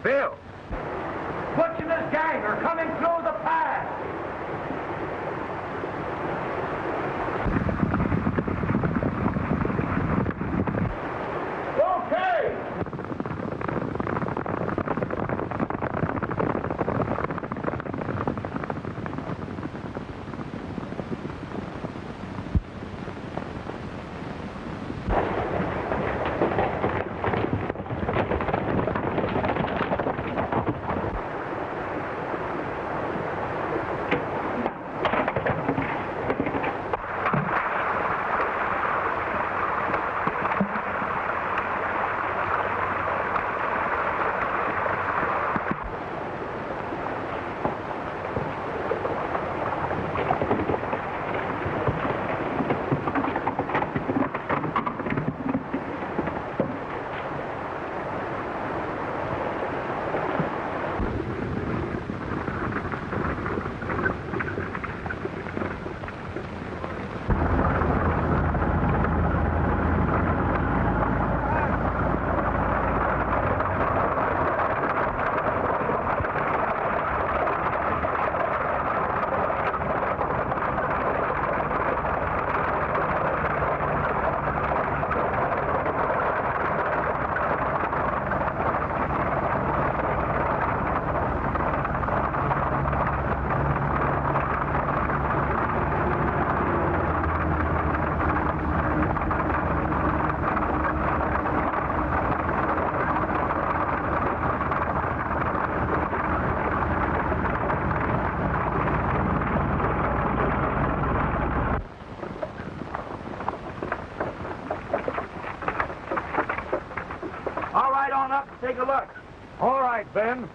Bill. Butch and his gang are coming through the pass. Okay. Take a look. All right, Ben.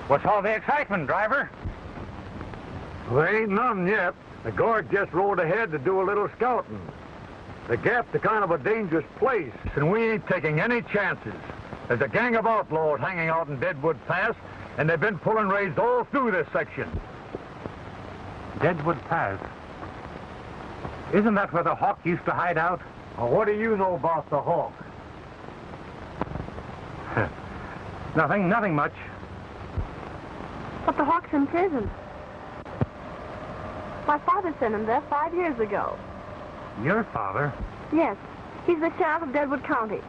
What's all the excitement, driver? Well, there ain't none yet. The guard just rode ahead to do a little scouting. The Gap's a kind of a dangerous place, and we ain't taking any chances. There's a gang of outlaws hanging out in Deadwood Pass, and they've been pulling raids all through this section. Deadwood Pass. Isn't that where the Hawk used to hide out? Well, what do you know about the Hawk? Nothing much. But the Hawk's in prison. My father sent him there 5 years ago. Your father? Yes. He's the sheriff of Deadwood County.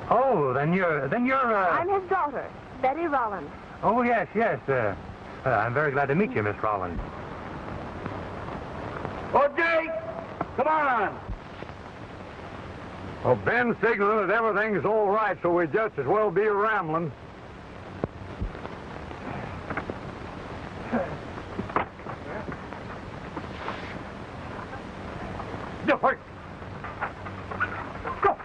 Oh, then you're, I'm his daughter, Betty Rollins. Oh, yes. I'm very glad to meet you, Miss Rollins. Oh, Jake, come on. Well, Ben's signaling that everything's all right, so we just as well be rambling. Go, hurry. Go.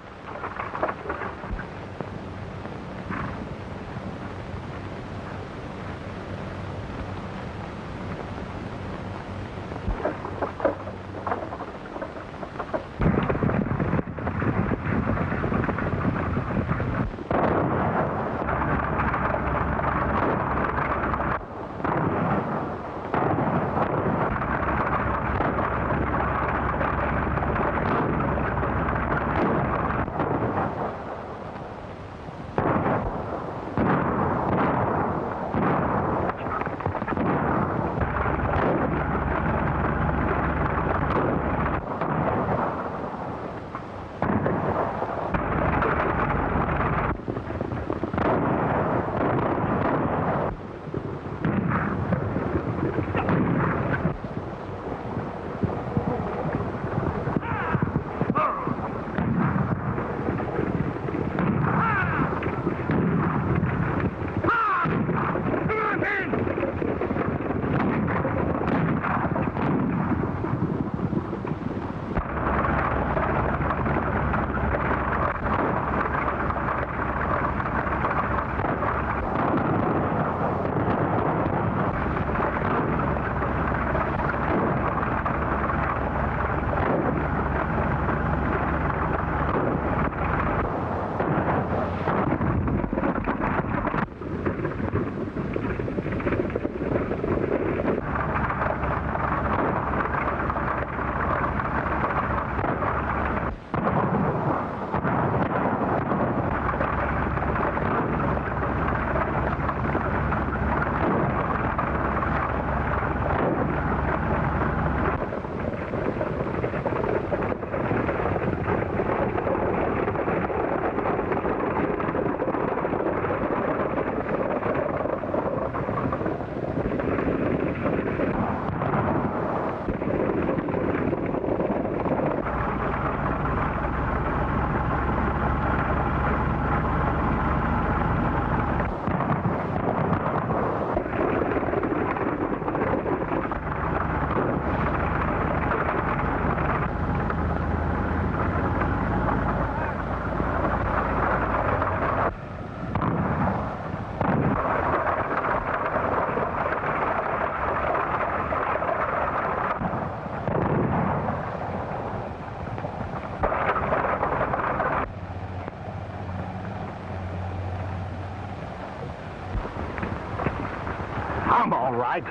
all right.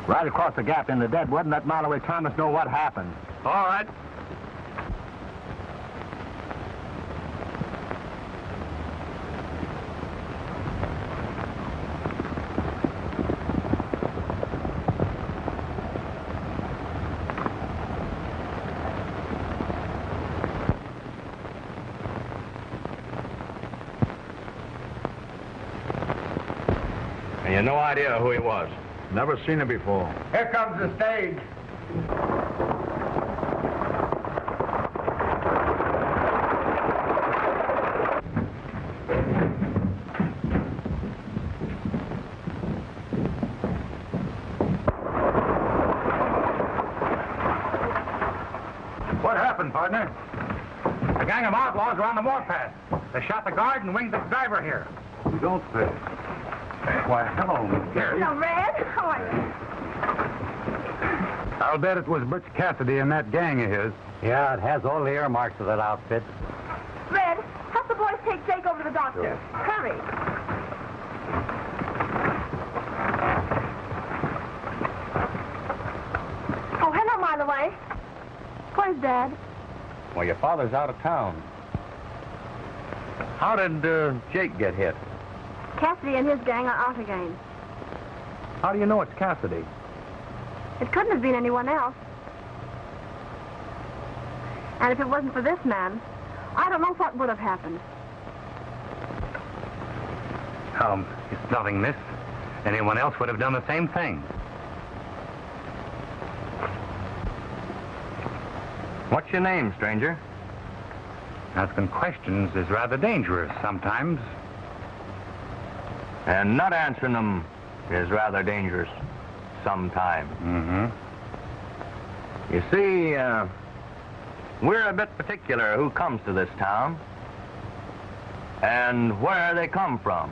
Right across the gap into Deadwood and let Malloway Thomas know what happened. All right. And you no idea who he was? Never seen him before. Here comes the stage. What happened, partner? A gang of outlaws are on the warpath. They shot the guard and winged the driver here. You don't say. Why, hello, Miss Gary. Hello, Red. How are you? I'll bet it was Butch Cassidy and that gang of his. Yeah, it has all the earmarks of that outfit. Red, help the boys take Jake over to the doctor. Sure. Hurry. Oh, hello, Malloway. Where's Dad? Well, your father's out of town. How did Jake get hit? Cassidy and his gang are out again. How do you know it's Cassidy? It couldn't have been anyone else. And if it wasn't for this man, I don't know what would have happened. It's nothing, miss. Anyone else would have done the same thing. What's your name, stranger? Asking questions is rather dangerous sometimes. And not answering them is rather dangerous sometimes. Mm-hmm. You see, we're a bit particular who comes to this town and where they come from.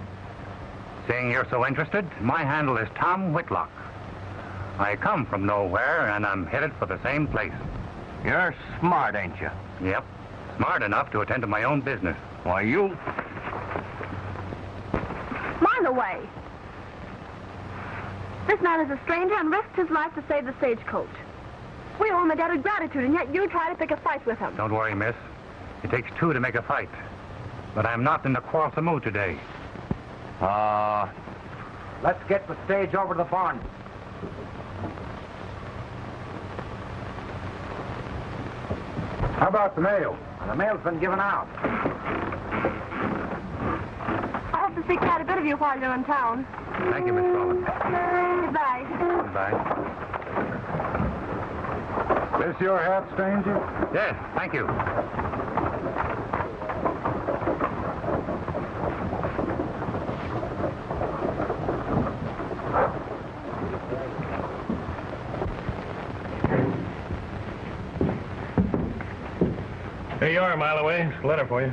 Seeing you're so interested, my handle is Tom Whitlock. I come from nowhere, and I'm headed for the same place. You're smart, ain't you? Yep. Smart enough to attend to my own business. Why, you... Malloway. This man is a stranger and risked his life to save the stagecoach. We owe him a debt of gratitude, and yet you try to pick a fight with him. Don't worry, miss. It takes two to make a fight. But I'm not in the quarrelsome mood today. Let's get the stage over to the barn. How about the mail? The mail's been given out. I hope to see quite a bit of you while you're in town. Thank you, Miss Rollins. Goodbye. Goodbye. This your hat, stranger? Yes, thank you. Here you are, Malloway. It's a letter for you.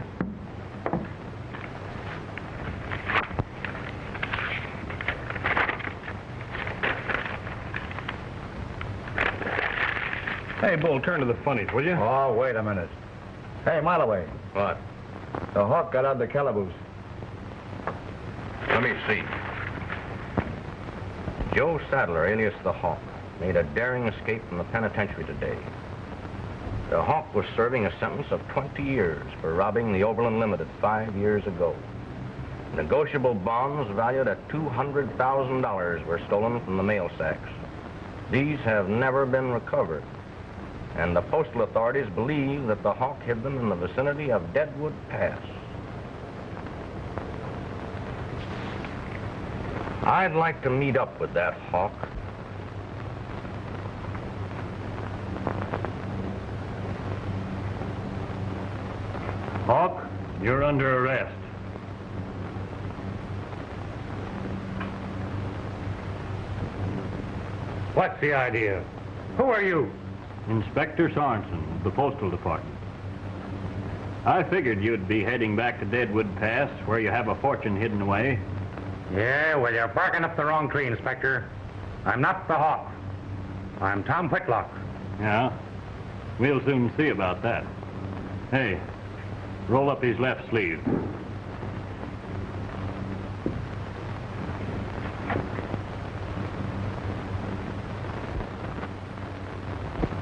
Hey, Bull, turn to the funnies, will you? Oh, wait a minute. Hey, Malloway. What? The hawk got out of the calaboose. Let me see. Joe Sadler, alias the Hawk, made a daring escape from the penitentiary today. The Hawk was serving a sentence of 20 years for robbing the Oberlin Limited 5 years ago. Negotiable bonds valued at $200,000 were stolen from the mail sacks. These have never been recovered, and the postal authorities believe that the Hawk hid them in the vicinity of Deadwood Pass. I'd like to meet up with that Hawk. Hawk, you're under arrest. What's the idea? Who are you? Inspector Sorrenson of the Postal Department. I figured you'd be heading back to Deadwood Pass, where you have a fortune hidden away. Yeah, well, you're barking up the wrong tree, Inspector. I'm not the Hawk. I'm Tom Whitlock. Yeah? We'll soon see about that. Hey, roll up his left sleeve.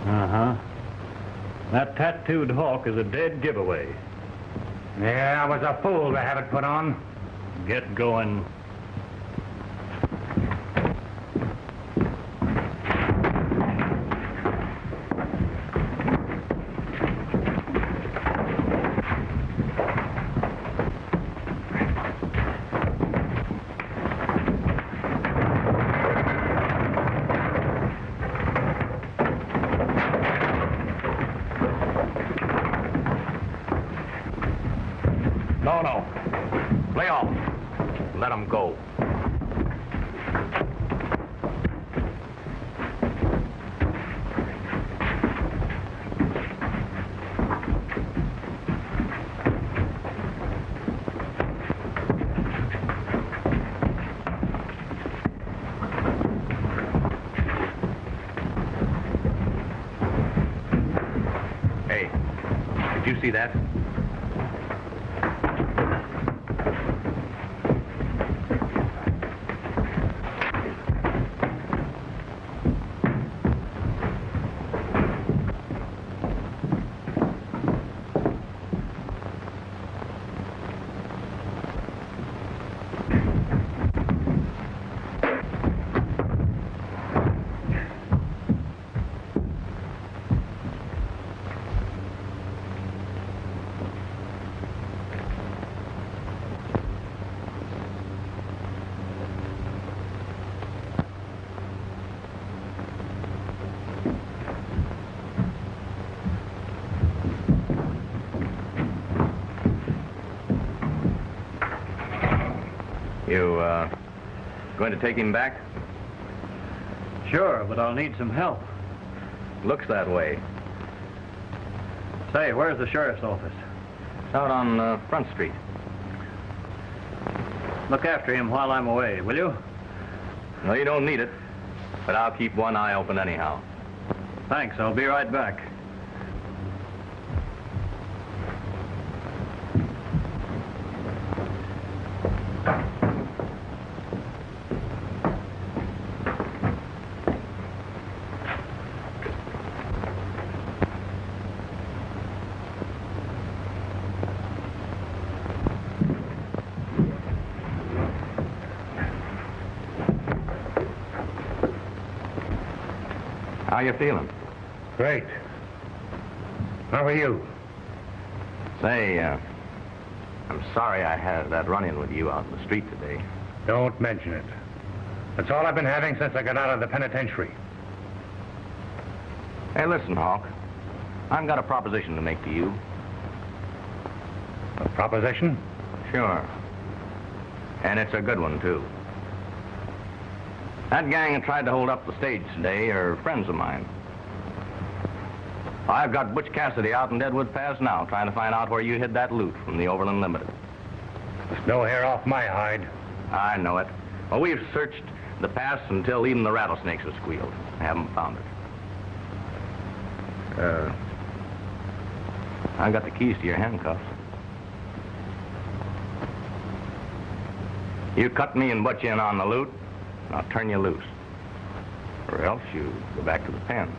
Uh-huh. That tattooed hawk is a dead giveaway. Yeah, I was a fool to have it put on. Get going. No. Lay off. Let him go. Hey, did you see that? You, going to take him back? Sure, but I'll need some help. Looks that way. Say, where's the sheriff's office? It's out on Front Street. Look after him while I'm away, will you? No, you don't need it. But I'll keep one eye open anyhow. Thanks, I'll be right back. How you feeling? Great. How are you? Say, I'm sorry I had that run-in with you out in the street today. Don't mention it. That's all I've been having since I got out of the penitentiary. Hey, listen, Hawk. I've got a proposition to make to you. A proposition? Sure. And it's a good one, too. That gang that tried to hold up the stage today are friends of mine. I've got Butch Cassidy out in Deadwood Pass now, trying to find out where you hid that loot from the Overland Limited. There's no hair off my hide. I know it. Well, we've searched the pass until even the rattlesnakes have squealed. Haven't found it. I got the keys to your handcuffs. You cut me and Butch in on the loot, and I'll turn you loose. Or else you go back to the pen.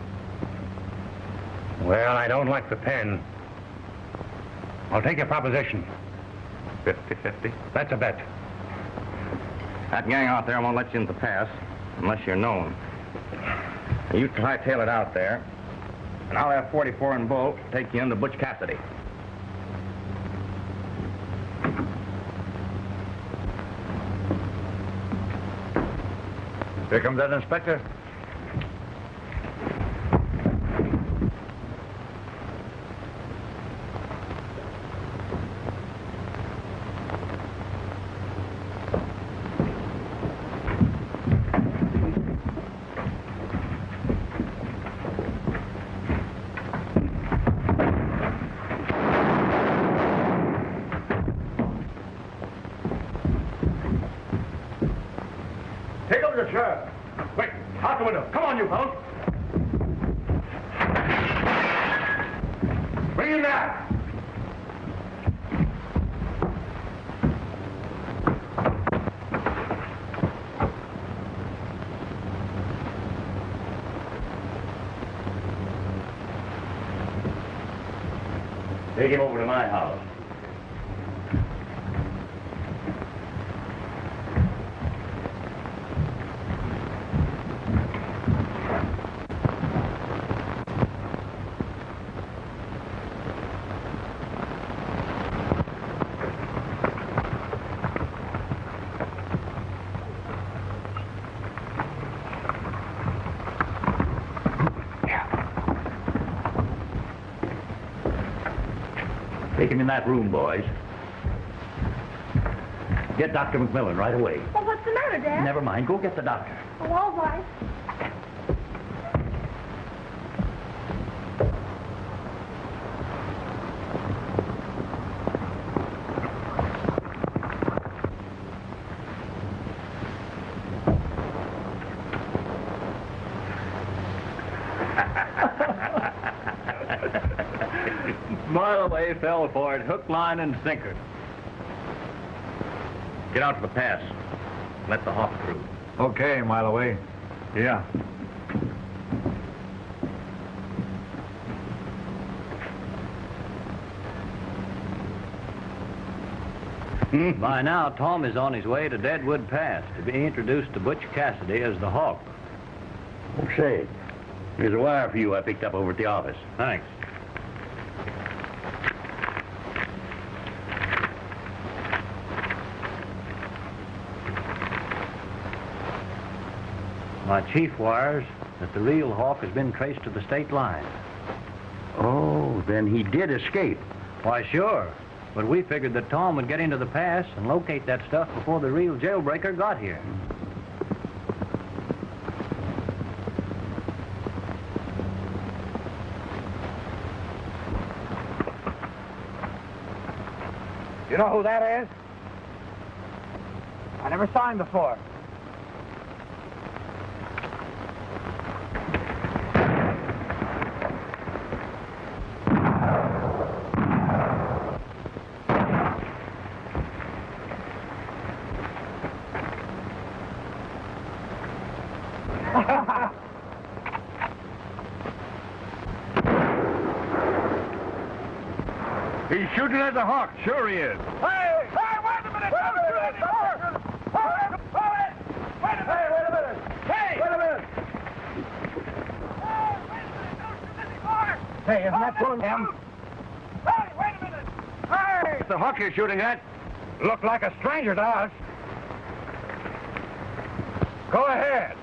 Well, I don't like the pen. I'll take your proposition. 50-50. That's a bet. That gang out there won't let you in the pass unless you're known. You hightail it out there, and I'll have 44 and Bull take you into Butch Cassidy. Here comes that inspector. Look at Sheriff. Quick, out the window. Come on, you fellows. Bring him down. Take him over to my house. Take him in that room, boys. Get Dr. McMillan right away. Well, what's the matter, Dad? Never mind. Go get the doctor. Oh, all right. Mile away, fell for it, hook, line, and sinker. Get out to the pass. Let the hawk through. Okay, Mile away. Yeah. By now, Tom is on his way to Deadwood Pass to be introduced to Butch Cassidy as the Hawk. Oh, say, here's a wire for you I picked up over at the office. Thanks. My chief wires that the real Hawk has been traced to the state line. Oh, then he did escape. Why, sure. But we figured that Tom would get into the pass and locate that stuff before the real jailbreaker got here. You know who that is? I never saw him before. He's shooting at the Hawk. Sure he is. Hey, wait a minute! Don't shoot anymore! Wait a minute! Hey! Wait a minute! Hey, wait a minute! Don't shoot anymore! Hey, isn't that one of them? Hey, wait a minute! Hey! The Hawk you're shooting at looked like a stranger to us. Go ahead.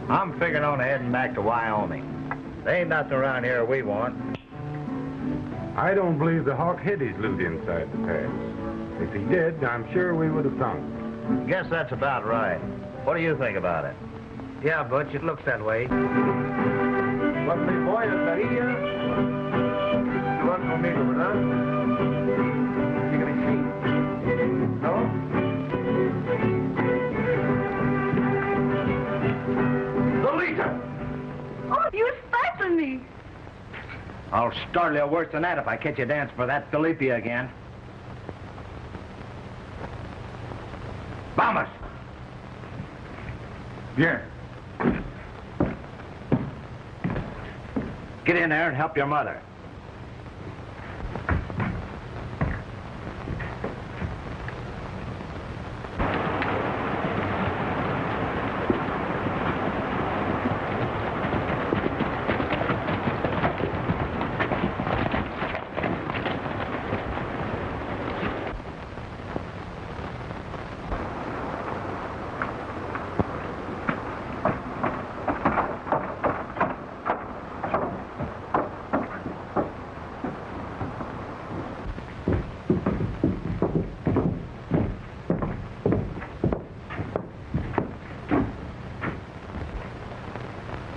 I'm figuring on heading back to Wyoming. There ain't nothing around here we want. I don't believe the Hawk hid his loot inside the pass. If he did, I'm sure we would have found it. Guess that's about right. What do you think about it? Yeah, Butch, it looks that way. What mi boy estaría? You want conmigo, ¿verdad? Dígame sí. No? Lolita! Oh, you stifled me. I'll startle you worse than that if I catch you dancing for that Galipia again. Vamos! Bien. Get in there and help your mother.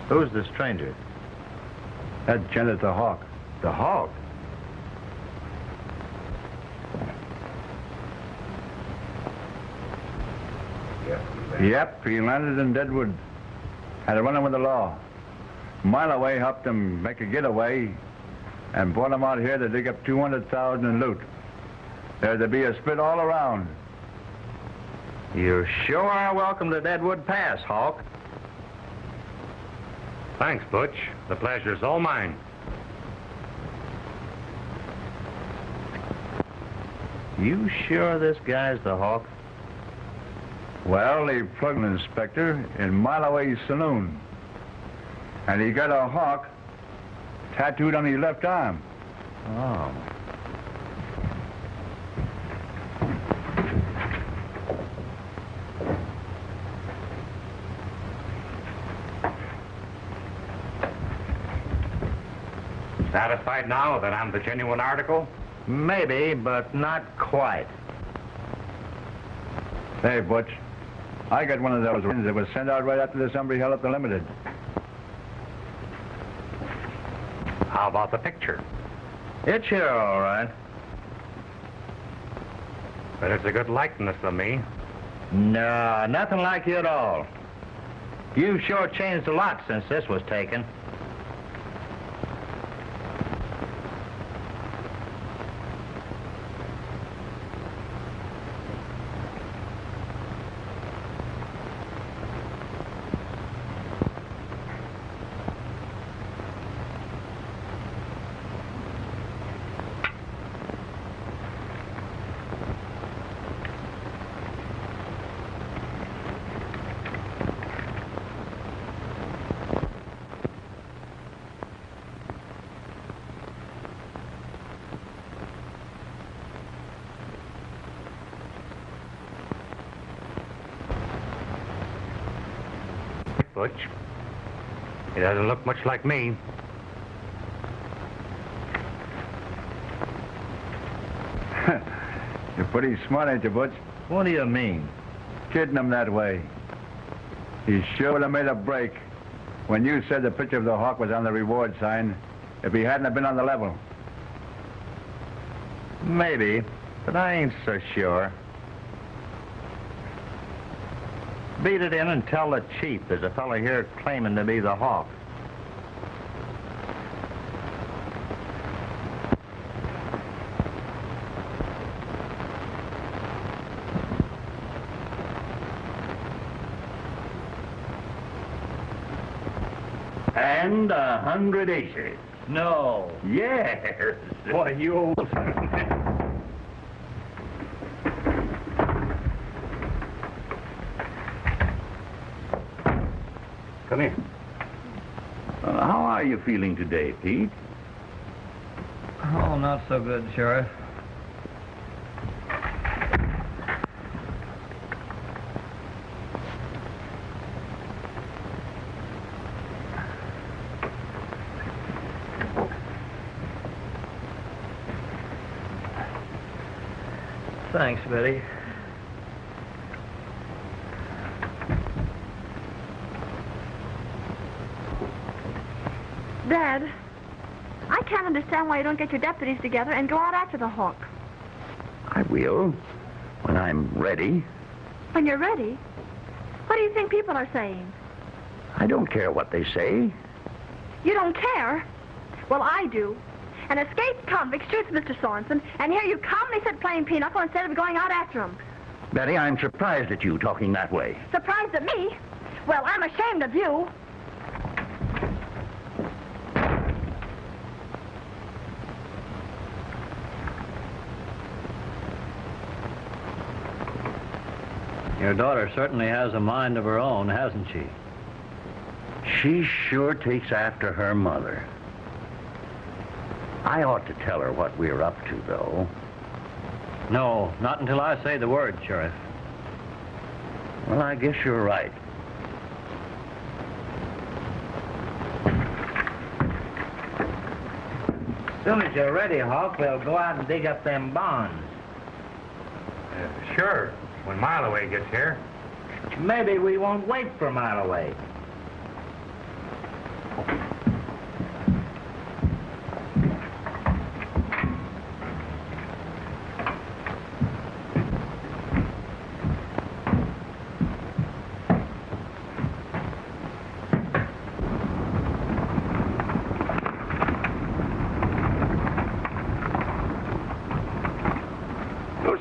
Who's the stranger? That's Janet the Hawk. The Hawk? Yep, he landed in Deadwood. Had a run-in with the law. A mile away, helped him make a getaway, and brought him out here to dig up $200,000 in loot. There'd to be a split all around. You sure are welcome to Deadwood Pass, Hawk. Thanks, Butch. The pleasure's all mine. You sure this guy's the Hawk? Well, he plugged an inspector in Mile Away Saloon. And he got a hawk tattooed on his left arm. Oh. Satisfied now that I'm the genuine article? Maybe, but not quite. Hey, Butch, I got one of those ones that was sent out right after this hombre held up the Limited. How about the picture? It's here, all right. But it's a good likeness of me. No, nothing like you at all. You've sure changed a lot since this was taken. Butch. He doesn't look much like me. You're pretty smart, ain't you, Butch? What do you mean? Kidding him that way. He sure would have made a break when you said the picture of the hawk was on the reward sign if he hadn't have been on the level. Maybe, but I ain't so sure. Beat it in and tell the chief there's a fellow here claiming to be the Hawk. And 100 aces. No. Yes. Boy, you old... Come here. How are you feeling today, Pete? Oh, not so good, Sheriff. Thanks, Betty. Dad, I can't understand why you don't get your deputies together and go out after the Hawk. I will, when I'm ready. When you're ready? What do you think people are saying? I don't care what they say. You don't care? Well, I do. An escaped convict shoots Mr. Sorrenson, and here you calmly sit playing pinochle instead of going out after him. Betty, I'm surprised at you talking that way. Surprised at me? Well, I'm ashamed of you. Your daughter certainly has a mind of her own, hasn't she? She sure takes after her mother. I ought to tell her what we're up to, though. No, not until I say the word, Sheriff. Well, I guess you're right. As soon as you're ready, Hawk, we'll go out and dig up them bonds. Sure, when Mile Away gets here. Maybe we won't wait for a mile away.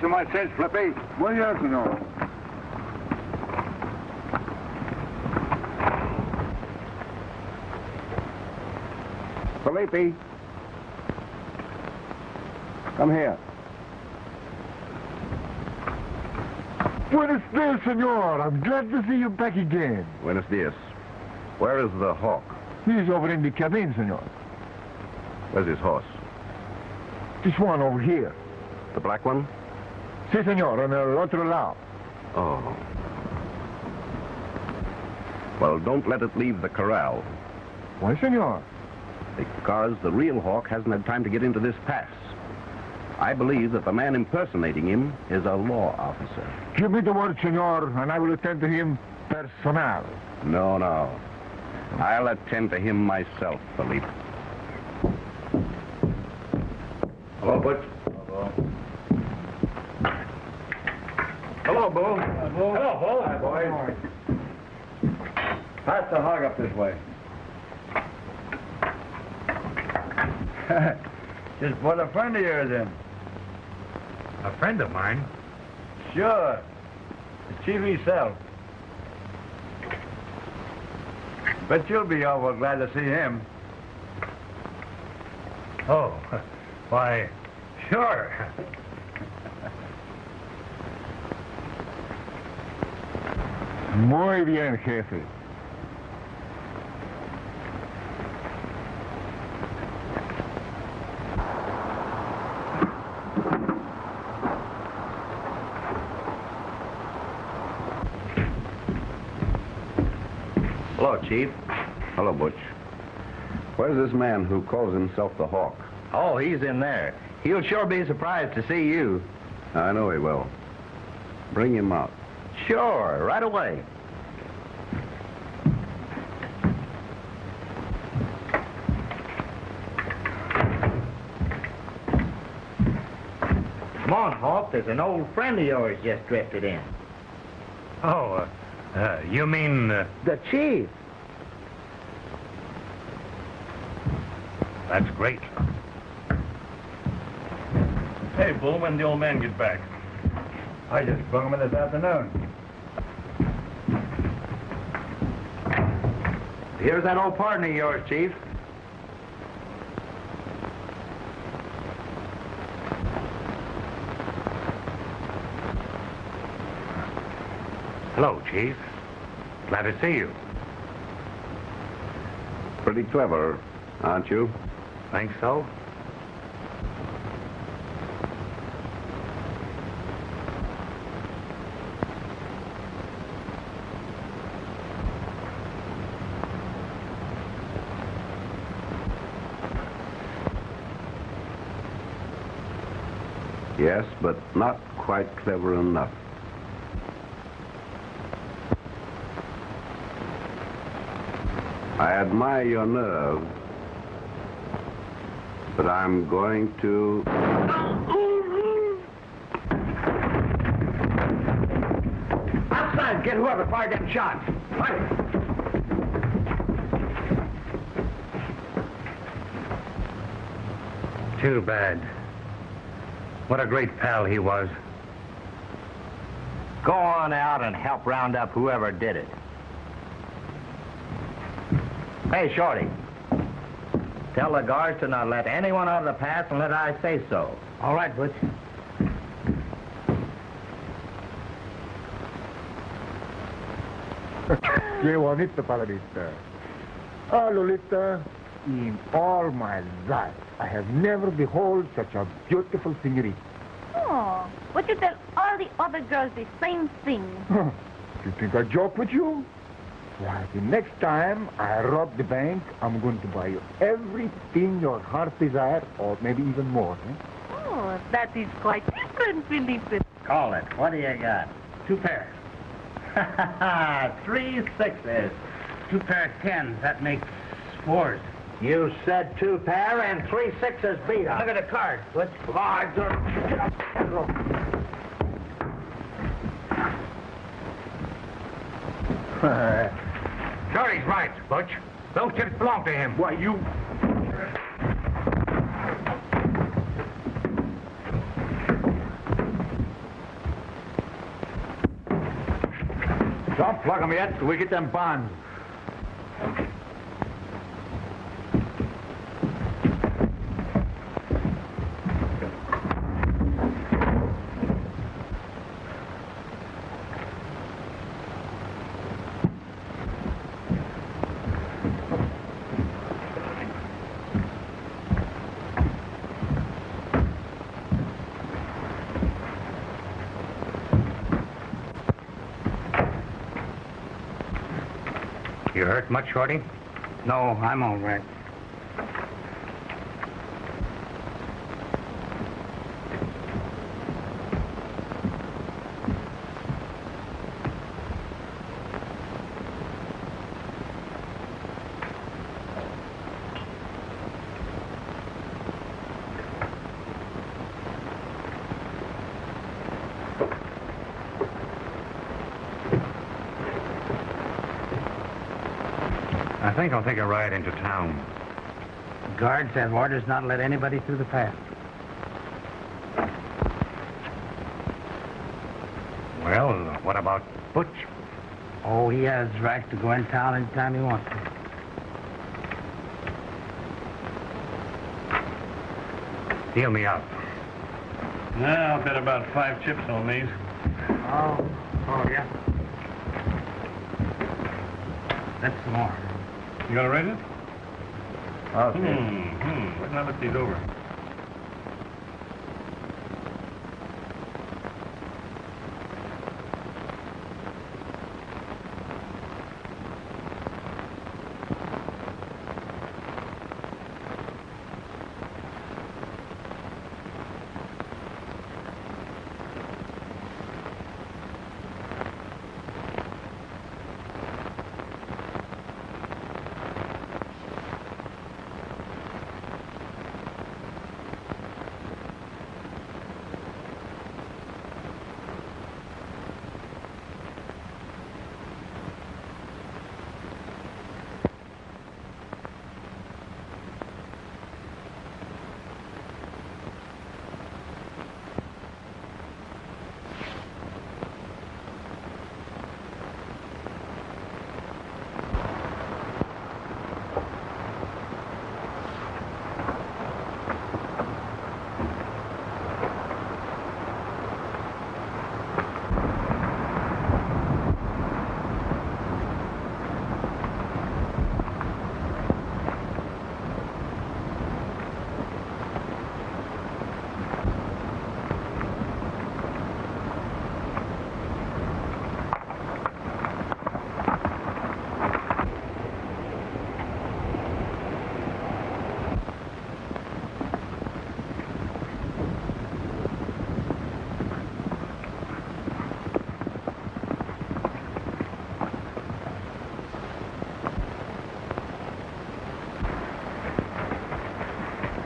My sense, Flippy. Muy bien, senor. Felipe. Come here. Buenos dias, senor. I'm glad to see you back again. Buenos dias. Where is the hawk? He's over in the cabin, senor. Where's his horse? This one over here. The black one? Si, senor, on el otro lado. Oh. Well, don't let it leave the corral. Why, senor? Because the real hawk hasn't had time to get into this pass. I believe that the man impersonating him is a law officer. Give me the word, senor, and I will attend to him personal. No, no. I'll attend to him myself, Felipe. Hello, Butch. Hello, Bo. Hello, Bo. Hi, boys. Pass the hog up this way. Just put a friend of yours in. A friend of mine? Sure. The chief himself. Bet you'll be awful glad to see him. Oh, why, sure. Muy bien, jefe. Hello, Chief. Hello, Butch. Where's this man who calls himself the Hawk? Oh, he's in there. He'll sure be surprised to see you. I know he will. Bring him out. Sure, right away. Come on, Hawk. There's an old friend of yours just drifted in. Oh, you mean... The chief. That's great. Hey, Bull, when the old man get back? I just brung him in this afternoon. Here's that old partner of yours, Chief. Hello, Chief. Glad to see you. Pretty clever, aren't you? Think so? Yes, but not quite clever enough. I admire your nerve, but I'm going to... Outside, get whoever fired them shots. Fire. Too bad. What a great pal he was. Go on out and help round up whoever did it. Hey, Shorty. Tell the guards to not let anyone out of the pass unless I say so. All right, Butch. Que bonito, Padrita. Oh, Lolita, in all my life, I have never beheld such a beautiful senorita. Oh, but you tell all the other girls the same thing. You think I joke with you? Why, the next time I rob the bank, I'm going to buy you everything your heart desires, or maybe even more. Eh? Oh, that is quite different, Felipe. Call it. What do you got? 2 pairs. 3 6s. 2 pair of 10s. That makes 4s. You said 2 pair and 3 6s beat up. Look at the card, Butch. Get up. Shorty's right, Butch. Those chips belong to him. Why, you... Don't plug them yet till we get them bonds. You hurt much, Shorty? No, I'm all right. I think I'll take a ride into town. Guards have orders not to let anybody through the pass. Well, what about Butch? Oh, he has rights to go in town anytime he wants to. Deal me out. I'll bet about 5 chips on these. Oh, yeah. That's some more. You gonna rate it? I'll see. Let's not look these over.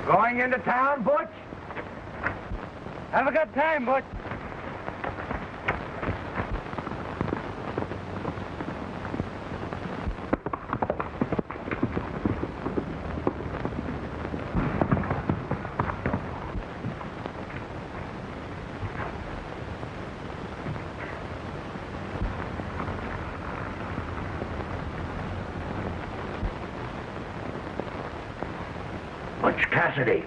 Going into town, Butch? Have a good time, Butch. Butch Cassidy.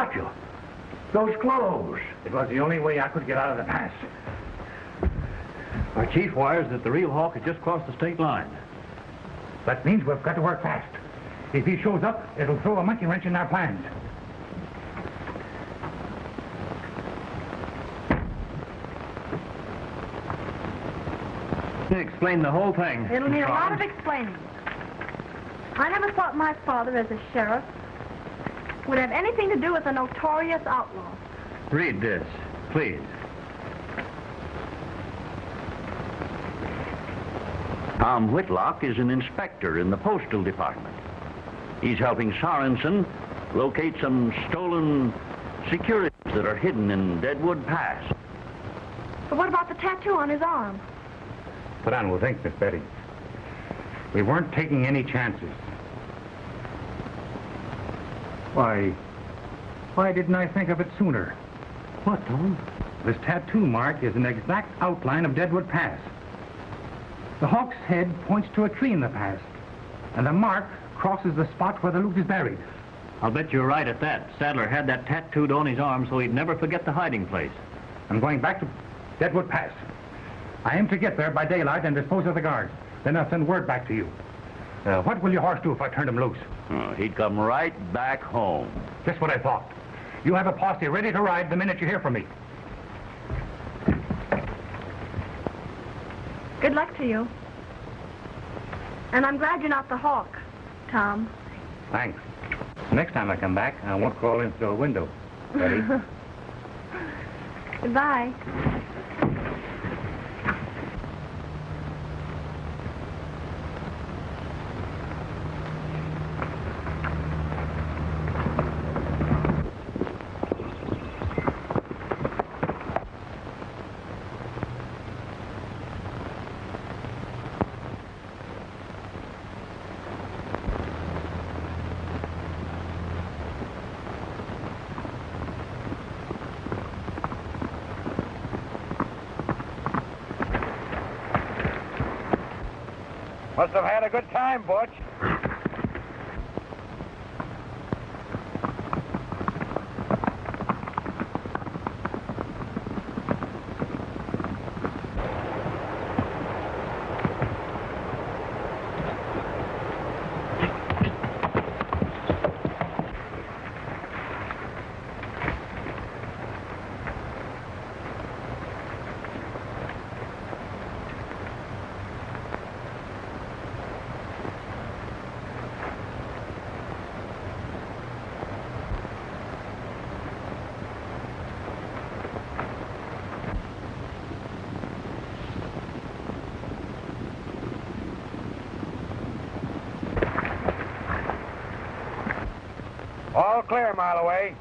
got you? Those clothes. It was the only way I could get out of the pass. Our chief wires that the real hawk has just crossed the state line. That means we've got to work fast. If he shows up, it'll throw a monkey wrench in our plans. Explain the whole thing. It'll need a lot of explaining. I never thought my father, as a sheriff, would have anything to do with a notorious outlaw. Read this, please. Tom Whitlock is an inspector in the postal department. He's helping Sorrenson locate some stolen securities that are hidden in Deadwood Pass. But what about the tattoo on his arm? Sit down, we'll think, Miss Betty. We weren't taking any chances. Why didn't I think of it sooner? What, Tom? This tattoo mark is an exact outline of Deadwood Pass. The hawk's head points to a tree in the pass, and the mark crosses the spot where the loot is buried. I'll bet you're right at that. Sadler had that tattooed on his arm so he'd never forget the hiding place. I'm going back to Deadwood Pass. I aim to get there by daylight and dispose of the guards. Then I'll send word back to you. What will your horse do if I turned him loose? Oh, he'd come right back home. Just what I thought. You have a posse ready to ride the minute you hear from me. Good luck to you. And I'm glad you're not the hawk, Tom. Thanks. Next time I come back, I won't crawl in through a window. Ready? Goodbye. Must have had a good time, Butch. All clear, a mile away.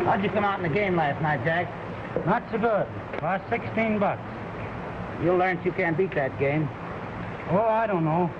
How'd you come out in the game last night, Jack? Not so good. Lost $16. You learned you can't beat that game. Oh, I don't know.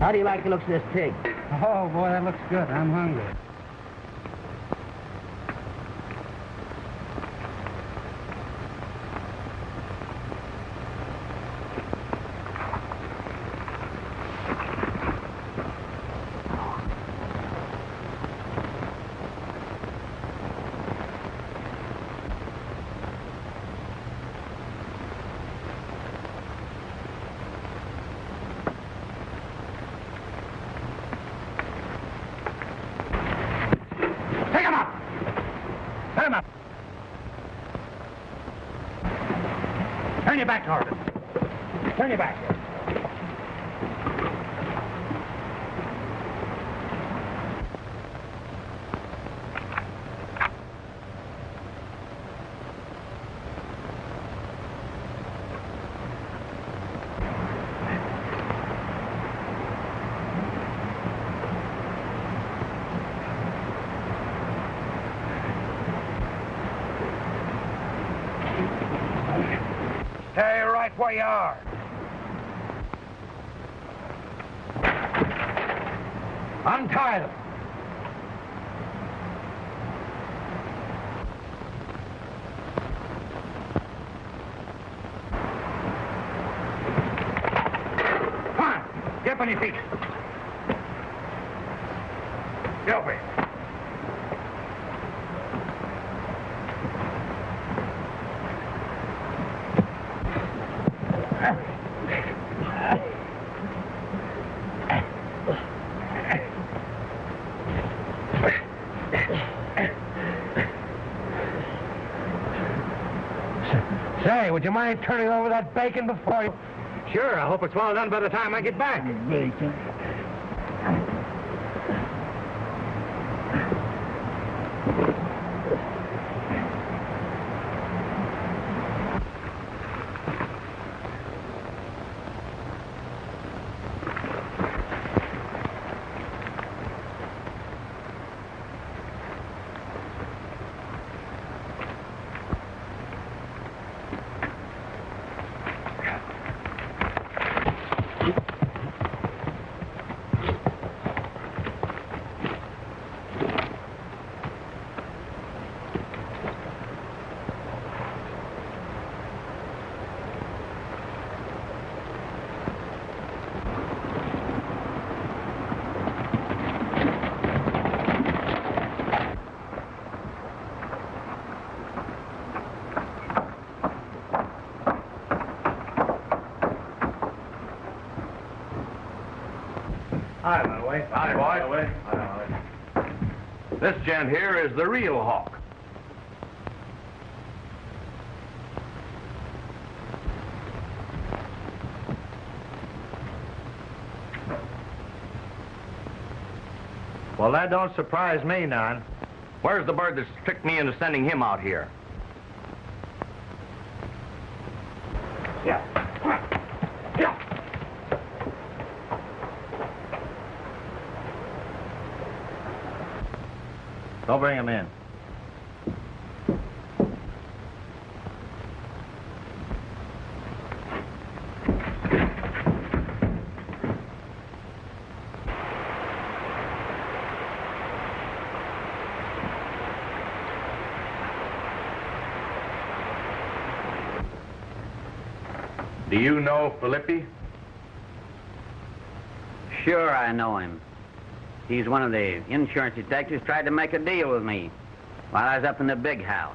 How do you like the looks of this pig? Oh, boy, that looks good. I'm hungry. Turn your back, Harvey. Turn your back. Stay right where you are. Untie them. Come on, get up on your feet. Get over here. Say, would you mind turning over that bacon before you... Sure, I hope it's well done by the time I get back. Bacon. Hi, by the way. Hi, boy. This gent here is the real Hawk. Well, that don't surprise me none. Where's the bird that's tricked me into sending him out here? Don't bring him in. Do you know Filippi? Sure, I know him. He's one of the insurance detectives tried to make a deal with me while I was up in the big house.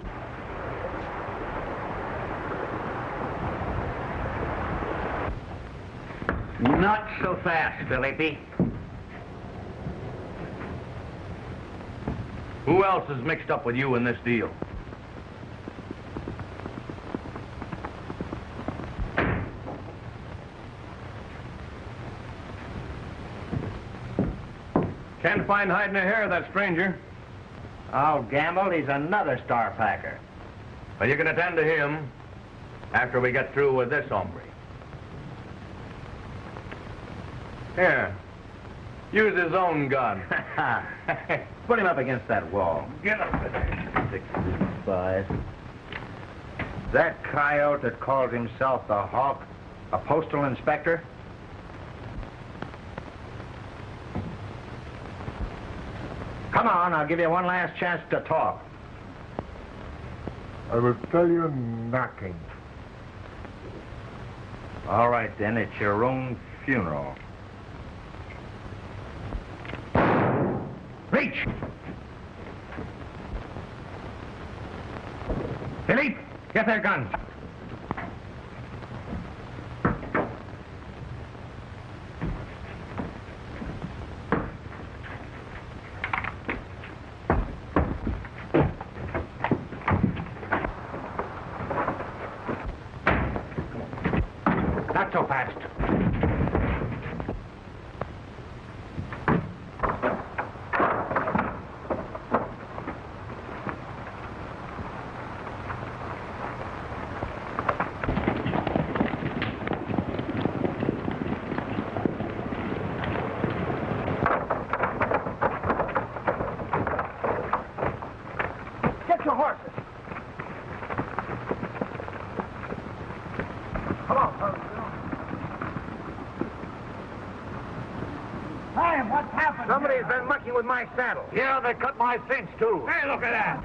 Not so fast, Filippi. Who else is mixed up with you in this deal? Can't find hiding a hair of that stranger. I'll gamble he's another star packer. Well, you can attend to him after we get through with this hombre. Here, use his own gun. Put him up against that wall. Get up there. 65. That coyote that calls himself the Hawk, a postal inspector? Come on, I'll give you one last chance to talk. I will tell you nothing. All right, then, it's your own funeral. Reach! Philippe, get their guns. Not so fast. Get your horses. my saddle. Yeah, they cut my cinch, too. Hey, look at that.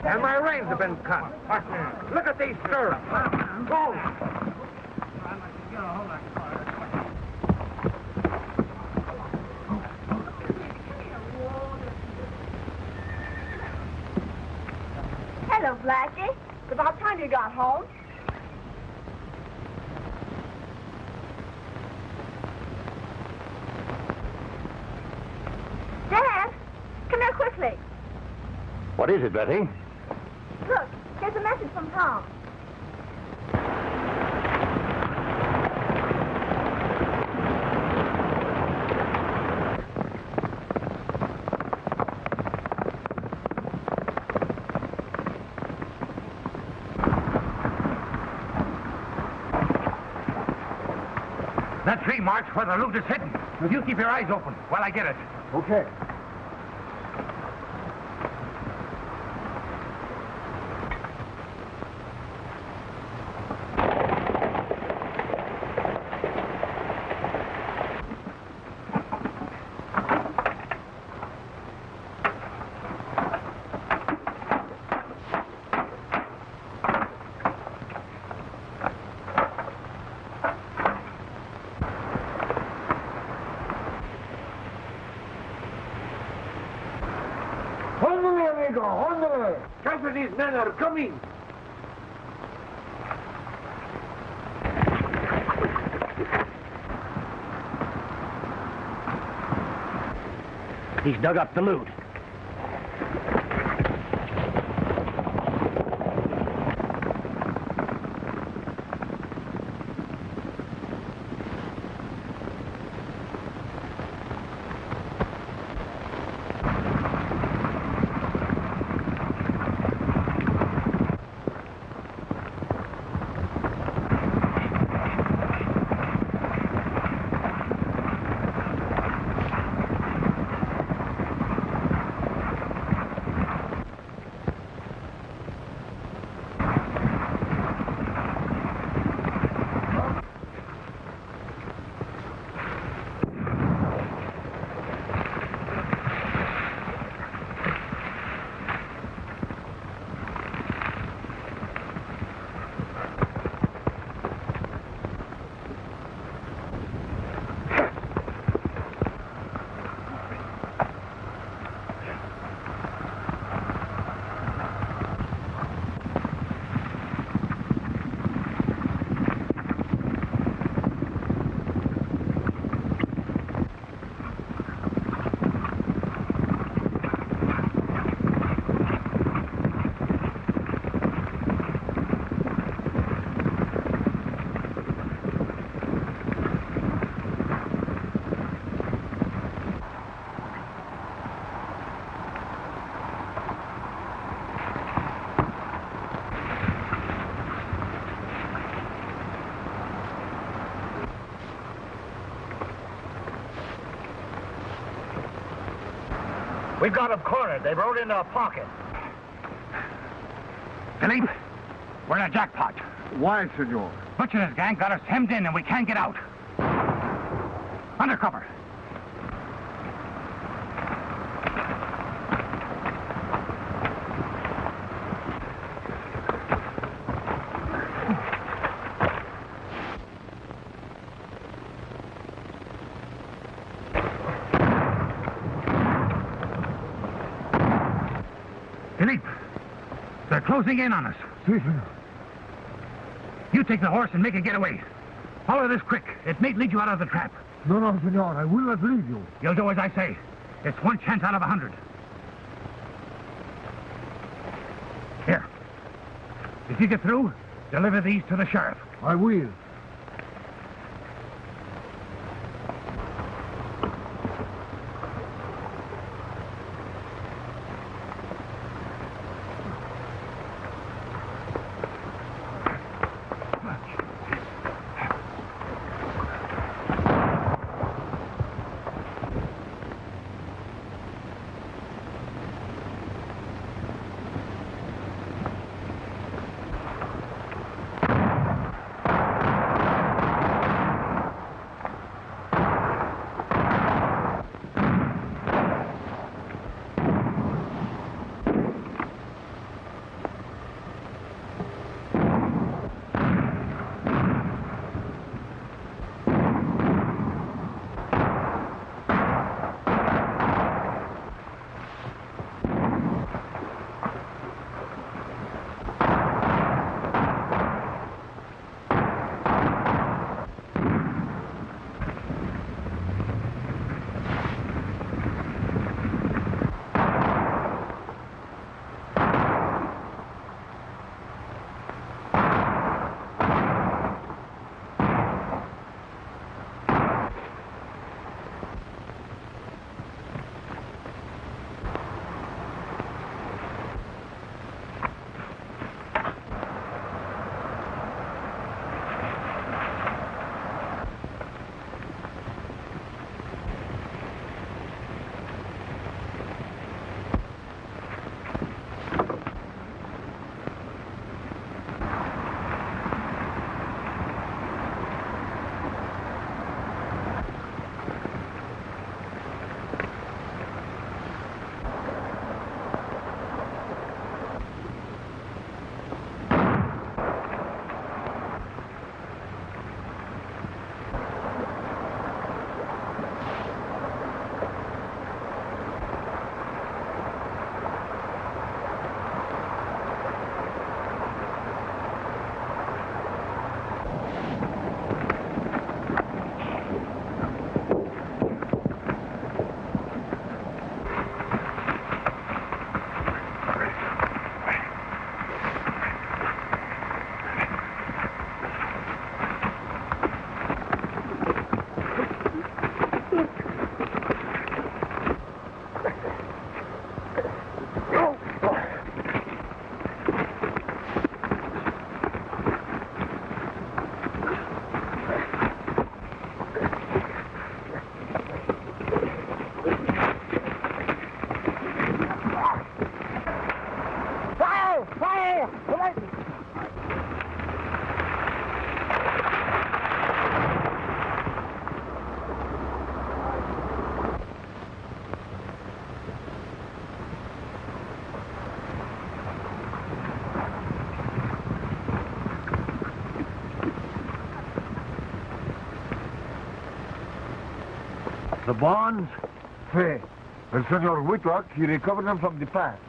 And my reins have been cut. Look at these stirrups. Go. Hello, Blackie. It's about time you got home. Dad, come here quickly. What is it, Betty? Look, here's a message from Tom. That tree marks where the loot is hidden. You keep your eyes open while I get it. Okay. Company's men are coming. He's dug up the loot. We've got them cornered. They rode into a pocket. Philippe, we're in a jackpot. Why, senor? Butch and his gang got us hemmed in and we can't get out. Undercover. Philippe, they're closing in on us. Si, senor. You take the horse and make a getaway. Follow this quick. It may lead you out of the trap. No, no, senor. I will not leave you. You'll do as I say. It's one chance out of 100. Here. If you get through, deliver these to the sheriff. I will. The bonds? Hey, well, Senor Whitlock, he recovered them from the past.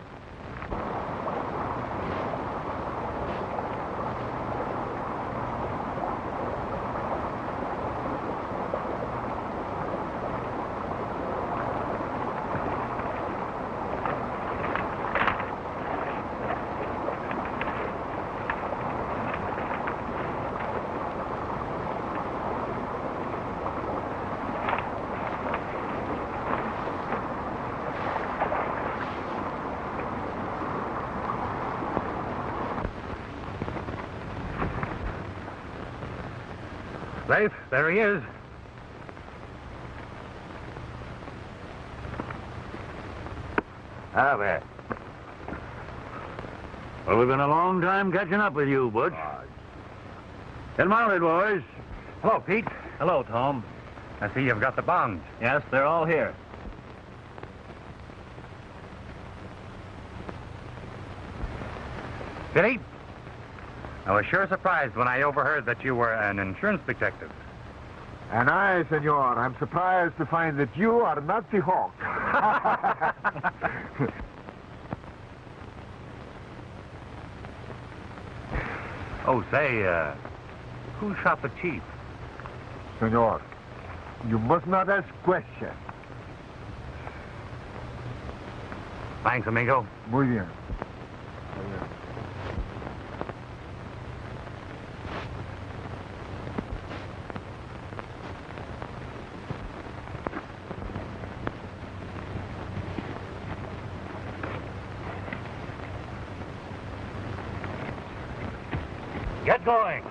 Lafe, there he is. Ah, there. Well, we've been a long time catching up with you, Butch. Get mounted, boys. Hello, Pete. Hello, Tom. I see you've got the bonds. Yes, they're all here. Billy, I was sure surprised when I overheard that you were an insurance detective. And I, Senor, I'm surprised to find that you are not the Hawk. Oh, say, who shot the chief? Senor, you must not ask questions. Thanks, amigo. Muy bien. Get going.